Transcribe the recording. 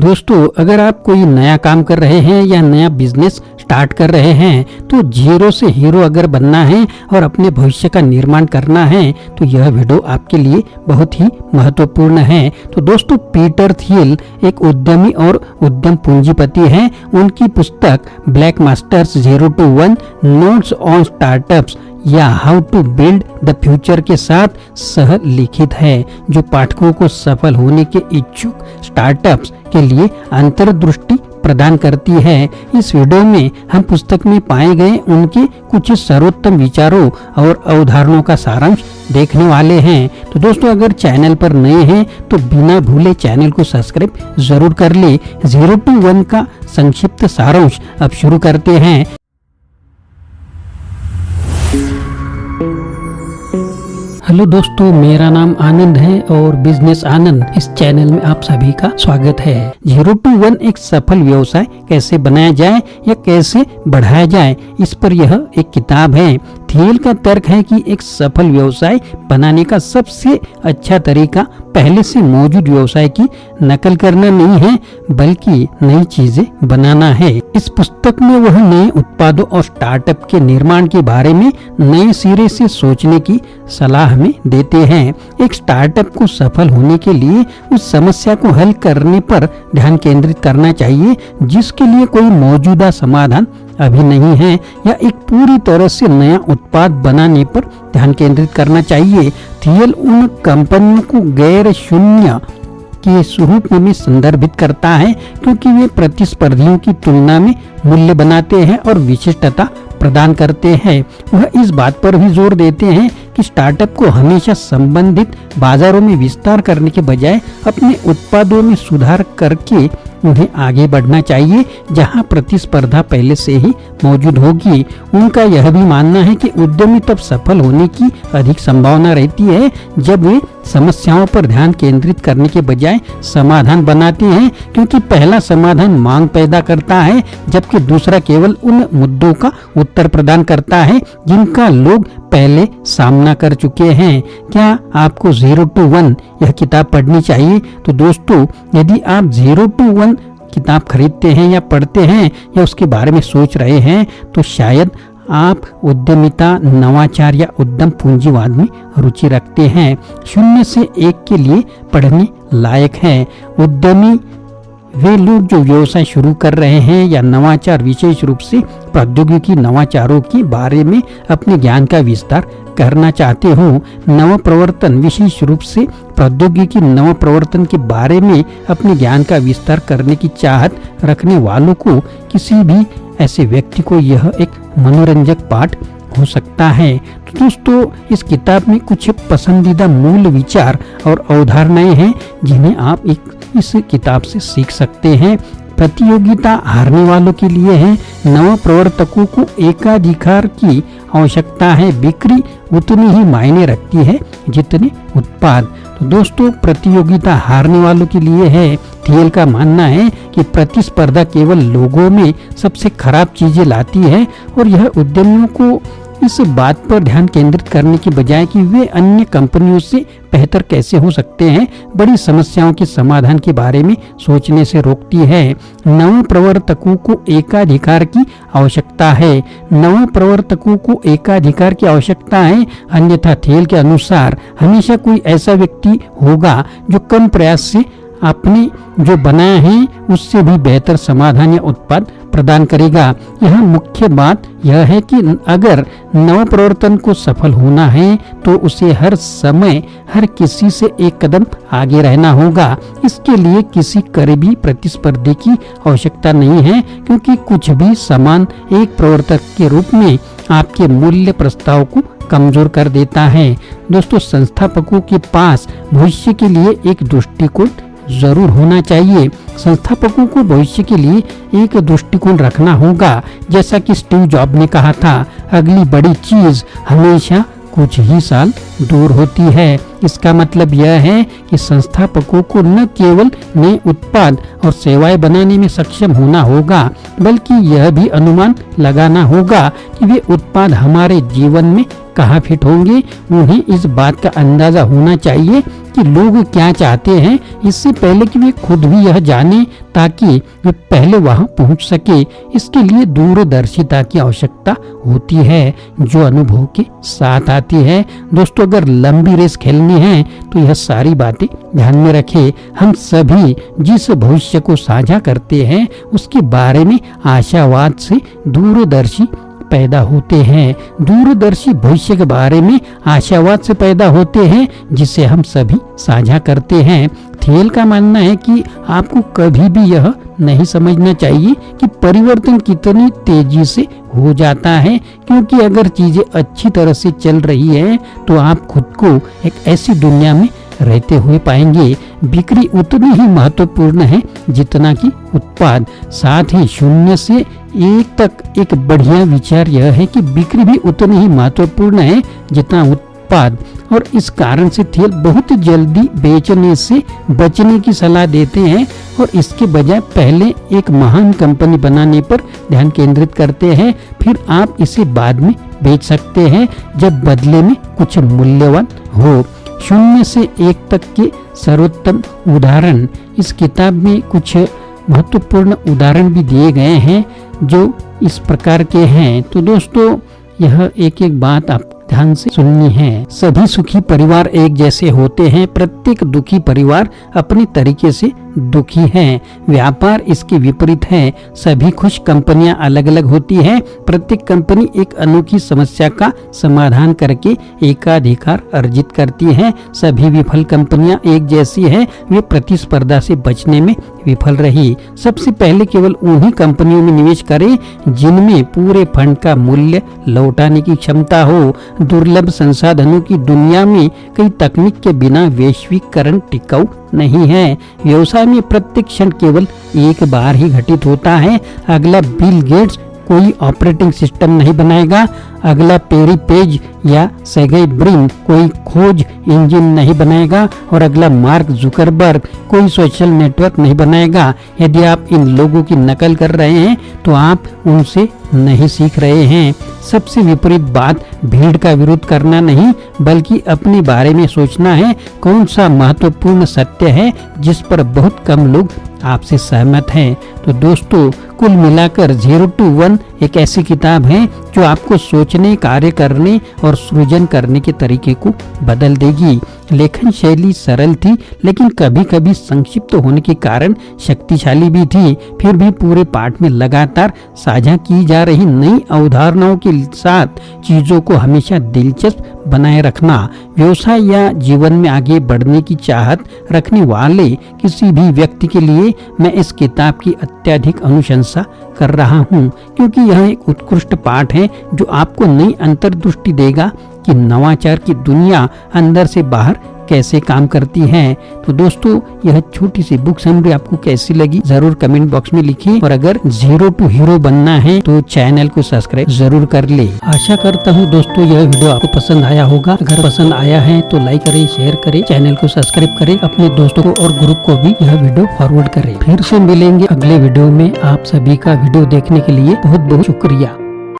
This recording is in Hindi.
दोस्तों, अगर आप कोई नया काम कर रहे हैं या नया बिजनेस स्टार्ट कर रहे हैं तो जीरो से हीरो अगर बनना है और अपने भविष्य का निर्माण करना है तो यह वीडियो आपके लिए बहुत ही महत्वपूर्ण है। तो दोस्तों, पीटर थियल एक उद्यमी और उद्यम पूंजीपति हैं। उनकी पुस्तक Blake Masters 0 to 1 notes on startups या how to build the future के साथ सह लिखित है, जो पाठकों को सफल होने के इच्छुक स्टार्टअप्स के लिए अंतर्दृष्टि प्रदान करती है। इस वीडियो में हम पुस्तक में पाए गए उनके कुछ सर्वोत्तम विचारों और अवधारणाओं का सारांश देखने वाले हैं। तो दोस्तों, अगर चैनल पर नए हैं तो बिना भूले चैनल को सब्सक्राइब जरूर कर ले। 0 to 1 का संक्षिप्त सारांश अब शुरू करते हैं। हेलो दोस्तों, मेरा नाम आनंद है और बिजनेस आनंद इस चैनल में आप सभी का स्वागत है। 0 to 1 एक सफल व्यवसाय कैसे बनाया जाए या कैसे बढ़ाया जाए, इस पर यह एक किताब है। थियल का तर्क है कि एक सफल व्यवसाय बनाने का सबसे अच्छा तरीका पहले से मौजूद व्यवसाय की नकल करना नहीं है, बल्कि नई चीजें बनाना है। इस पुस्तक में वह नए उत्पादों और स्टार्टअप के निर्माण के बारे में नए सिरे से सोचने की सलाह हमें देते हैं। एक स्टार्टअप को सफल होने के लिए उस समस्या को हल करने पर ध्यान केंद्रित करना चाहिए जिसके लिए कोई मौजूदा समाधान अभी नहीं है, या एक पूरी तरह से नया उत्पाद बनाने पर ध्यान केंद्रित करना चाहिए। थियल उन कंपनियों को गैर शून्य के स्वरूप में संदर्भित करता है क्योंकि वे प्रतिस्पर्धियों की तुलना में मूल्य बनाते हैं और विशिष्टता प्रदान करते हैं। वह इस बात पर भी जोर देते हैं कि स्टार्टअप को हमेशा संबंधित बाजारों में विस्तार करने के बजाय अपने उत्पादों में सुधार करके उन्हें आगे बढ़ना चाहिए जहां प्रतिस्पर्धा पहले से ही मौजूद होगी। उनका यह भी मानना है कि उद्यमी तब सफल होने की अधिक संभावना रहती है जब वे समस्याओं पर ध्यान केंद्रित करने के बजाय समाधान बनाते हैं, क्योंकि पहला समाधान मांग पैदा करता है जबकि दूसरा केवल उन मुद्दों का उत्तर प्रदान करता है जिनका लोग पहले सामना कर चुके हैं। क्या आपको 0 to 1 यह किताब पढ़नी चाहिए? तो दोस्तों, यदि आप 0 to 1 किताब खरीदते हैं या पढ़ते हैं या उसके बारे में सोच रहे हैं तो शायद आप उद्यमिता, नवाचार या उद्यम पूंजीवाद में रुचि रखते हैं। 0 से 1 के लिए पढ़ने लायक है। उद्यमी वे लोग जो व्यवसाय शुरू कर रहे हैं या नवाचार विशेष रूप से प्रौद्योगिकी नवाचारों के बारे में अपने ज्ञान का विस्तार करना चाहते हो। नव प्रवर्तन विशेष रूप से प्रौद्योगिकी नव प्रवर्तन के बारे में अपने ज्ञान का विस्तार करने की चाहत रखने वालों को, किसी भी ऐसे व्यक्ति को यह एक मनोरंजक पाठ हो सकता है। तो दोस्तों, इस किताब में कुछ पसंदीदा मूल विचार और अवधारणाएं हैं जिन्हें आप इस किताब से सीख सकते हैं। प्रतियोगिता हारने वालों के लिए है। नव प्रवर्तकों को एकाधिकार की आवश्यकता है। बिक्री उतनी ही मायने रखती है जितने उत्पाद। तो दोस्तों, प्रतियोगिता हारने वालों के लिए है। थियल का मानना है कि प्रतिस्पर्धा केवल लोगों में सबसे खराब चीजें लाती है और यह उद्यमियों को इस बात पर ध्यान केंद्रित करने की बजाय कि वे अन्य कंपनियों से बेहतर कैसे हो सकते हैं, बड़ी समस्याओं के समाधान के बारे में सोचने से रोकती है। नव प्रवर्तकों को एकाधिकार की आवश्यकता है। नव प्रवर्तकों को एकाधिकार की आवश्यकता है, अन्यथा थियल के अनुसार हमेशा कोई ऐसा व्यक्ति होगा जो कम प्रयास से आपने जो बनाया है उससे भी बेहतर समाधान या उत्पाद प्रदान करेगा। यह मुख्य बात यह है कि अगर नव प्रवर्तन को सफल होना है तो उसे हर समय हर किसी से एक कदम आगे रहना होगा। इसके लिए किसी करीबी प्रतिस्पर्धी की आवश्यकता नहीं है, क्योंकि कुछ भी समान एक प्रवर्तक के रूप में आपके मूल्य प्रस्ताव को कमजोर कर देता है। दोस्तों, संस्थापकों के पास भविष्य के लिए एक दृष्टिकोण जरूर होना चाहिए। संस्थापकों को भविष्य के लिए एक दृष्टिकोण रखना होगा। जैसा कि स्टीव जॉब ने कहा था, अगली बड़ी चीज हमेशा कुछ ही साल दूर होती है। इसका मतलब यह है कि संस्थापकों को न केवल नए उत्पाद और सेवाएं बनाने में सक्षम होना होगा, बल्कि यह भी अनुमान लगाना होगा कि वे उत्पाद हमारे जीवन में कहाँ फिट होंगे। उन्हें इस बात का अंदाजा होना चाहिए कि लोग क्या चाहते हैं, इससे पहले कि वे खुद भी यह जाने, ताकि वे पहले वहां पहुंच सके। इसके लिए दूरदर्शिता की आवश्यकता होती है, जो अनुभव के साथ आती है। दोस्तों, अगर लंबी रेस खेलनी है तो यह सारी बातें ध्यान में रखें। हम सभी जिस भविष्य को साझा करते हैं उसके बारे में आशावाद से दूरदर्शी पैदा होते हैं। दूरदर्शी भविष्य के बारे में आशावाद से पैदा होते हैं, जिसे हम सभी साझा करते हैं। थियल का मानना है कि आपको कभी भी यह नहीं समझना चाहिए कि परिवर्तन कितनी तेजी से हो जाता है, क्योंकि अगर चीजें अच्छी तरह से चल रही है तो आप खुद को एक ऐसी दुनिया में रहते हुए पाएंगे। बिक्री उतनी ही महत्वपूर्ण है जितना कि उत्पाद। साथ ही 0 से 1 तक एक बढ़िया विचार यह है कि बिक्री भी उतनी ही महत्वपूर्ण है जितना उत्पाद। और इस कारण से थियल बहुत जल्दी बेचने से बचने की सलाह देते हैं और इसके बजाय पहले एक महान कंपनी बनाने पर ध्यान केंद्रित करते हैं। फिर आप इसे बाद में बेच सकते हैं जब बदले में कुछ मूल्यवान हो। 0 से 1 तक के सर्वोत्तम उदाहरण। इस किताब में कुछ महत्वपूर्ण उदाहरण भी दिए गए हैं जो इस प्रकार के हैं। तो दोस्तों, यह एक एक बात आप ध्यान से सुननी है। सभी सुखी परिवार एक जैसे होते हैं, प्रत्येक दुखी परिवार अपने तरीके से दुखी है। व्यापार इसके विपरीत है। सभी खुश कंपनियां अलग अलग होती हैं। प्रत्येक कंपनी एक अनोखी समस्या का समाधान करके एकाधिकार अर्जित करती है। सभी विफल कंपनियां एक जैसी है, वे प्रतिस्पर्धा से बचने में विफल रही। सबसे पहले केवल उन्हीं कंपनियों में निवेश करें जिनमें पूरे फंड का मूल्य लौटाने की क्षमता हो। दुर्लभ संसाधनों की दुनिया में कई तकनीक के बिना वैश्वीकरण टिकाऊ नहीं है। व्यवसाय में प्रत्येक क्षण केवल एक बार ही घटित होता है। अगला बिल गेट्स कोई ऑपरेटिंग सिस्टम नहीं बनाएगा। अगला पेरी पेज या सेगेई ब्रिन कोई खोज इंजन नहीं बनाएगा और अगला मार्क जुकरबर्ग कोई सोशल नेटवर्क नहीं बनाएगा। यदि आप इन लोगों की नकल कर रहे हैं तो आप उनसे नहीं सीख रहे हैं। सबसे विपरीत बात भीड़ का विरोध करना नहीं, बल्कि अपने बारे में सोचना है। कौन सा महत्वपूर्ण सत्य है जिस पर बहुत कम लोग आपसे सहमत हैं। तो दोस्तों, कुल मिलाकर 0 to 1 एक ऐसी किताब है जो आपको सोचने, कार्य करने और सृजन करने के तरीके को बदल देगी। लेखन शैली सरल थी, लेकिन कभी कभी संक्षिप्त होने के कारण शक्तिशाली भी थी। फिर भी पूरे पाठ में लगातार साझा की जा रही नई अवधारणाओं के साथ चीजों को हमेशा दिलचस्प बनाए रखना। व्यवसाय या जीवन में आगे बढ़ने की चाहत रखने वाले किसी भी व्यक्ति के लिए मैं इस किताब की अत्यधिक अनुशंसा कर रहा हूँ, क्योंकि यह एक उत्कृष्ट पाठ है जो आपको नई अंतर्दृष्टि देगा कि नवाचार की दुनिया अंदर से बाहर कैसे काम करती है। तो दोस्तों, यह छोटी सी बुक समरी आपको कैसी लगी जरूर कमेंट बॉक्स में लिखिए। और अगर 0 to हीरो बनना है तो चैनल को सब्सक्राइब जरूर कर ले। आशा करता हूँ दोस्तों यह वीडियो आपको पसंद आया होगा। अगर पसंद आया है तो लाइक करें, शेयर करें, चैनल को सब्सक्राइब करें, अपने दोस्तों को और ग्रुप को भी यह वीडियो फॉरवर्ड करें। फिर से मिलेंगे अगले वीडियो में। आप सभी का वीडियो देखने के लिए बहुत बहुत शुक्रिया।